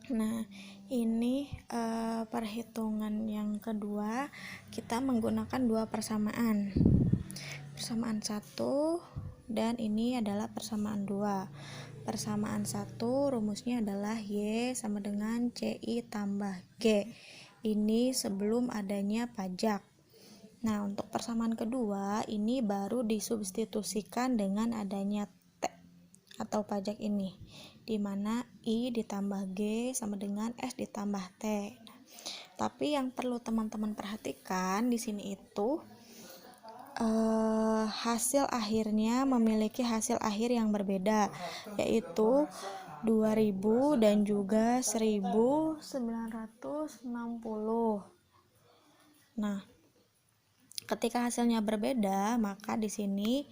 Nah, ini perhitungan yang kedua, kita menggunakan dua persamaan. Persamaan 1 dan ini adalah persamaan 2. Persamaan 1 rumusnya adalah Y sama dengan CI tambah G. Ini sebelum adanya pajak. Nah, untuk persamaan kedua ini baru disubstitusikan dengan adanya T atau pajak ini, di mana I ditambah G sama dengan S ditambah T. Nah, tapi yang perlu teman-teman perhatikan di sini itu hasil akhirnya memiliki hasil akhir yang berbeda, yaitu 2000 dan juga 1960. Nah, ketika hasilnya berbeda, maka di sini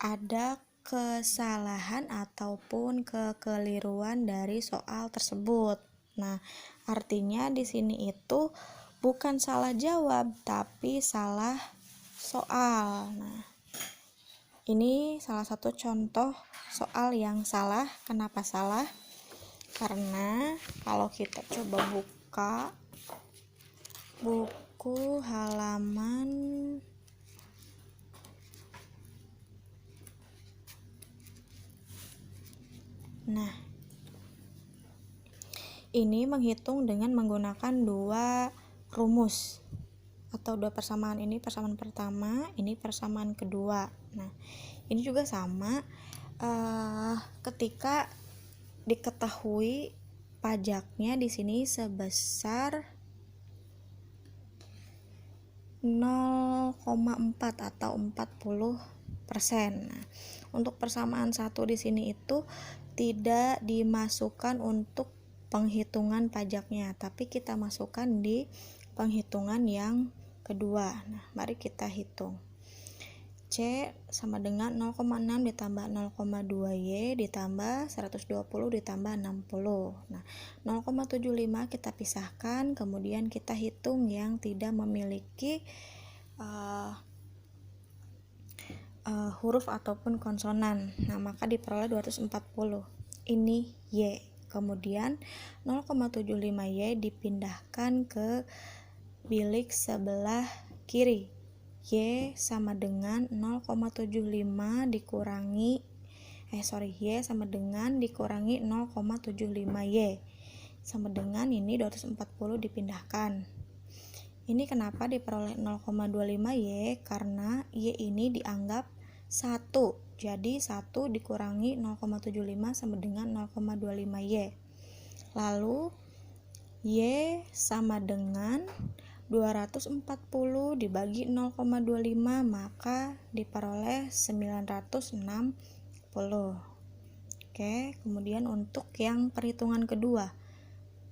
ada kesalahan ataupun kekeliruan dari soal tersebut. Nah, artinya di sini itu bukan salah jawab, tapi salah soal. Nah, ini salah satu contoh soal yang salah. Kenapa salah? Karena kalau kita coba buka buku halaman ini menghitung dengan menggunakan dua rumus atau dua persamaan. Ini persamaan pertama, ini persamaan kedua. Nah, ini juga sama ketika diketahui pajaknya di sini sebesar 0,4 atau 40%. Nah, untuk persamaan 1 di sini itu tidak dimasukkan untuk penghitungan pajaknya, tapi kita masukkan di penghitungan yang kedua. Nah, mari kita hitung. C sama dengan 0,6 ditambah 0,2Y ditambah 120 ditambah 60. Nah, 0,75 kita pisahkan, kemudian kita hitung yang tidak memiliki huruf ataupun konsonan. Nah, maka diperoleh 240. Ini Y. Kemudian 0,75Y dipindahkan ke bilik sebelah kiri. Y sama dengan 0,75 dikurangi Y sama dengan dikurangi 0,75Y sama dengan ini 240 dipindahkan. Ini kenapa diperoleh 0,25Y? Karena Y ini dianggap 1. Jadi 1 dikurangi 0,75 sama dengan 0,25Y. Lalu Y sama dengan 240 dibagi 0,25, maka diperoleh 960. Oke, kemudian untuk yang perhitungan kedua,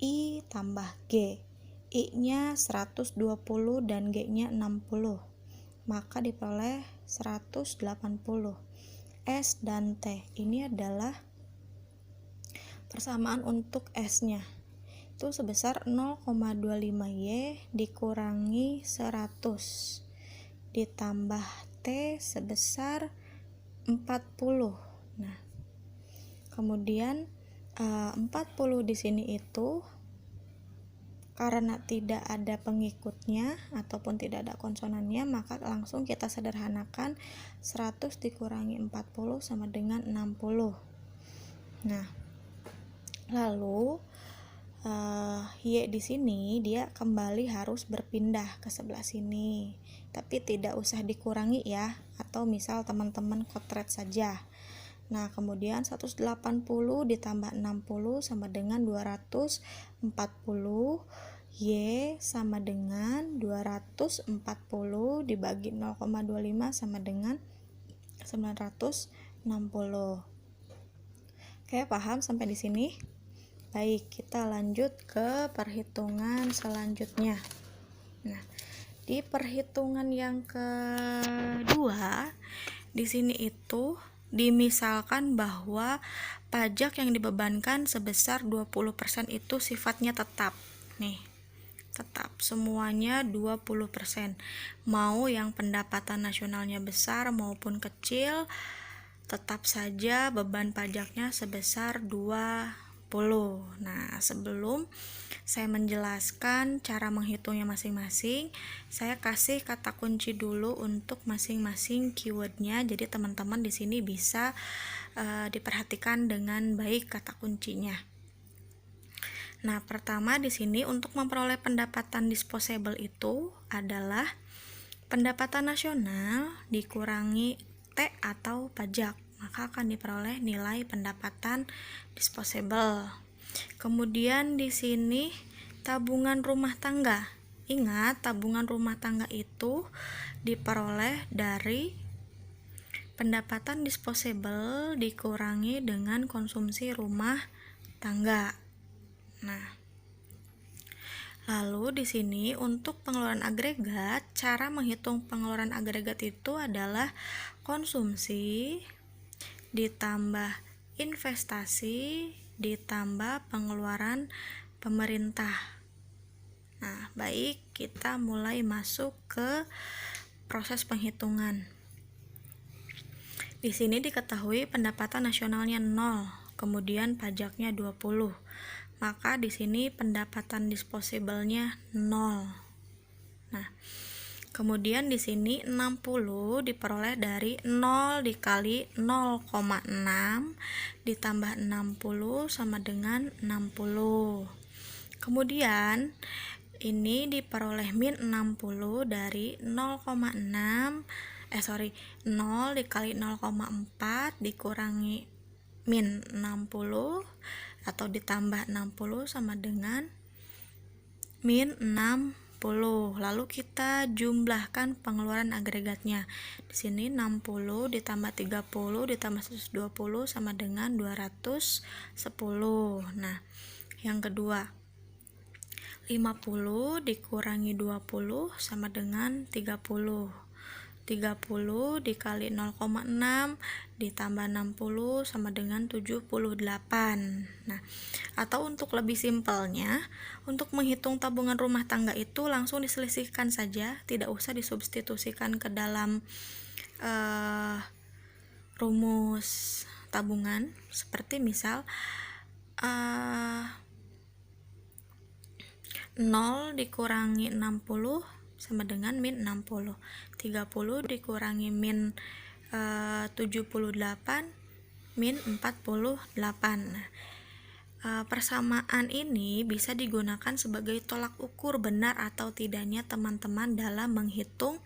I tambah G. I-nya 120 dan G-nya 60, maka diperoleh 180. S dan T ini adalah persamaan untuk S-nya. Itu sebesar 0,25Y dikurangi 100 ditambah T sebesar 40. Nah, kemudian 40 di sini itu karena tidak ada pengikutnya ataupun tidak ada konsonannya, maka langsung kita sederhanakan 100 dikurangi 40 sama dengan 60. Nah, lalu Y di sini dia kembali harus berpindah ke sebelah sini, tapi tidak usah dikurangi ya, atau misal teman-teman kotret saja. Nah, kemudian 180 ditambah 60 sama dengan 240. Y sama dengan 240 dibagi 0,25 sama dengan 960. Oke, paham sampai di sini? Baik, kita lanjut ke perhitungan selanjutnya. Nah, di perhitungan yang kedua, di sini itu dimisalkan bahwa pajak yang dibebankan sebesar 20% itu sifatnya tetap. Nih, tetap semuanya 20%. Mau yang pendapatan nasionalnya besar maupun kecil, tetap saja beban pajaknya sebesar 20%. Nah, sebelum saya menjelaskan cara menghitungnya masing-masing, saya kasih kata kunci dulu untuk masing-masing keywordnya. Jadi teman-teman di sini bisa diperhatikan dengan baik kata kuncinya. Nah, pertama di sini untuk memperoleh pendapatan disposable itu adalah pendapatan nasional dikurangi T atau pajak, maka akan diperoleh nilai pendapatan disposable. Kemudian di sini tabungan rumah tangga. Ingat, tabungan rumah tangga itu diperoleh dari pendapatan disposable dikurangi dengan konsumsi rumah tangga. Nah, lalu di sini untuk pengeluaran agregat, cara menghitung pengeluaran agregat itu adalah konsumsi ditambah investasi ditambah pengeluaran pemerintah. Nah, baik, kita mulai masuk ke proses penghitungan. Di sini diketahui pendapatan nasionalnya 0, kemudian pajaknya 20. Maka di sini pendapatan disposable-nya 0. Nah, kemudian di sini 60 diperoleh dari 0 dikali 0,6 ditambah 60 sama dengan 60. Kemudian ini diperoleh min 60 dari 0,6 0 dikali 0,4 dikurangi min 60 atau ditambah 60 sama dengan min 60. Lalu kita jumlahkan pengeluaran agregatnya. Di sini 60 ditambah 30 ditambah 120 sama dengan 210. Nah, yang kedua 50 dikurangi 20 sama dengan 30. 30 dikali 0,6 ditambah 60 sama dengan 78. Nah, atau untuk lebih simpelnya, untuk menghitung tabungan rumah tangga itu langsung diselisihkan saja, tidak usah disubstitusikan ke dalam rumus tabungan. Seperti misal 0 dikurangi 60 sama dengan min 60. 30 dikurangi min 78 min 48. Nah, persamaan ini bisa digunakan sebagai tolak ukur benar atau tidaknya teman-teman dalam menghitung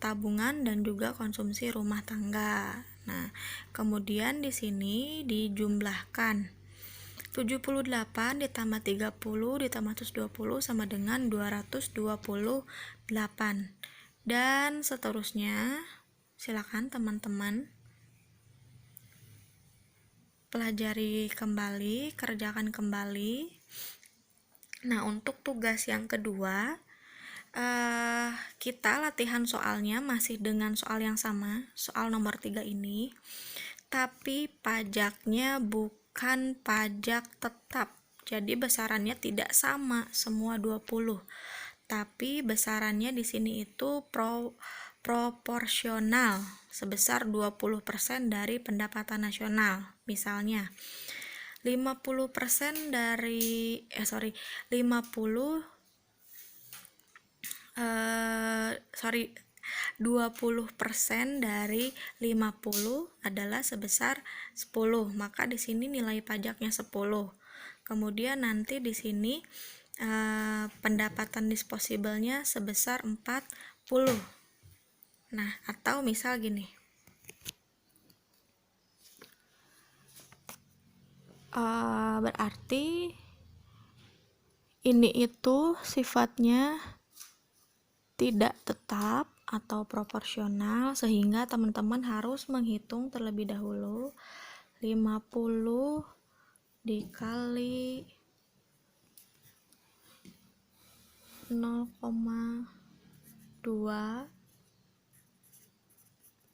tabungan dan juga konsumsi rumah tangga. Nah, kemudian di sini dijumlahkan 78 ditambah 30 ditambah 120 sama dengan 228. Dan seterusnya, silakan teman-teman pelajari kembali, kerjakan kembali. Nah, untuk tugas yang kedua, kita latihan soalnya masih dengan soal yang sama, soal nomor 3 ini, tapi pajaknya bukan pajak tetap, jadi besarannya tidak sama semua 20, tapi besarannya di sini itu proporsional sebesar 20% dari pendapatan nasional. Misalnya 50% dari 20% dari 50 adalah sebesar 10, maka di sini nilai pajaknya 10. Kemudian nanti di sini pendapatan disposable-nya sebesar 40. Nah, atau misal gini. Berarti ini itu sifatnya tidak tetap atau proporsional, sehingga teman-teman harus menghitung terlebih dahulu 50 dikali 0,2.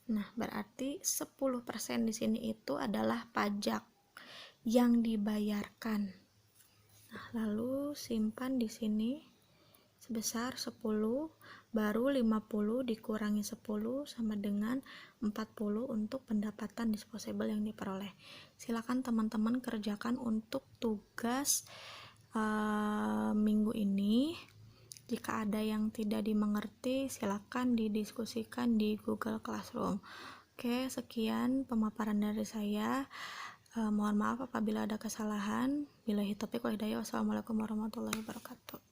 Nah, berarti 10% di sini itu adalah pajak yang dibayarkan. Nah, lalu simpan di sini sebesar 10, baru 50 dikurangi 10 sama dengan 40 untuk pendapatan disposable yang diperoleh. Silakan teman-teman kerjakan untuk tugas minggu ini. Jika ada yang tidak dimengerti, silakan didiskusikan di Google Classroom. Oke, sekian pemaparan dari saya. Mohon maaf apabila ada kesalahan. Billahi taufiq wal hidayah. Wassalamualaikum warahmatullahi wabarakatuh.